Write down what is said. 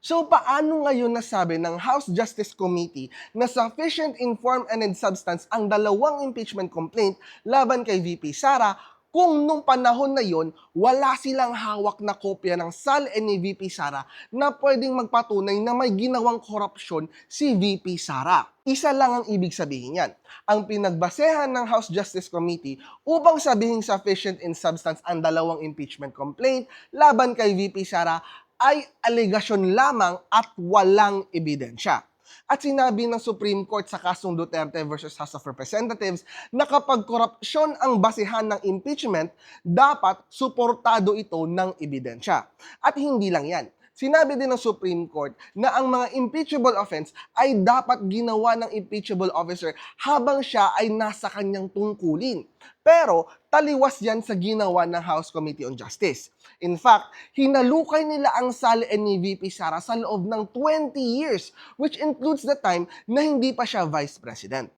So paano ngayon nasabi ng House Justice Committee na sufficient in form and in substance ang dalawang impeachment complaint laban kay VP Sara kung nung panahon na yon wala silang hawak na kopya ng SALE ni VP Sara na pwedeng magpatunay na may ginawang korupsyon si VP Sara? Isa lang ang ibig sabihin yan. Ang pinagbasehan ng House Justice Committee upang sabihin sufficient in substance ang dalawang impeachment complaint laban kay VP Sara ay alegasyon lamang at walang ebidensya. At sinabi ng Supreme Court sa kasong Duterte versus House of Representatives na kapag korupsyon ang basehan ng impeachment, dapat suportado ito ng ebidensya. At hindi lang yan. Sinabi din ng Supreme Court na ang mga impeachable offense ay dapat ginawa ng impeachable officer habang siya ay nasa kanyang tungkulin. Pero taliwas yan sa ginawa ng House Committee on Justice. In fact, hinalukay nila ang SALE ni VP Sara sa loob ng 20 years, which includes the time na hindi pa siya Vice President.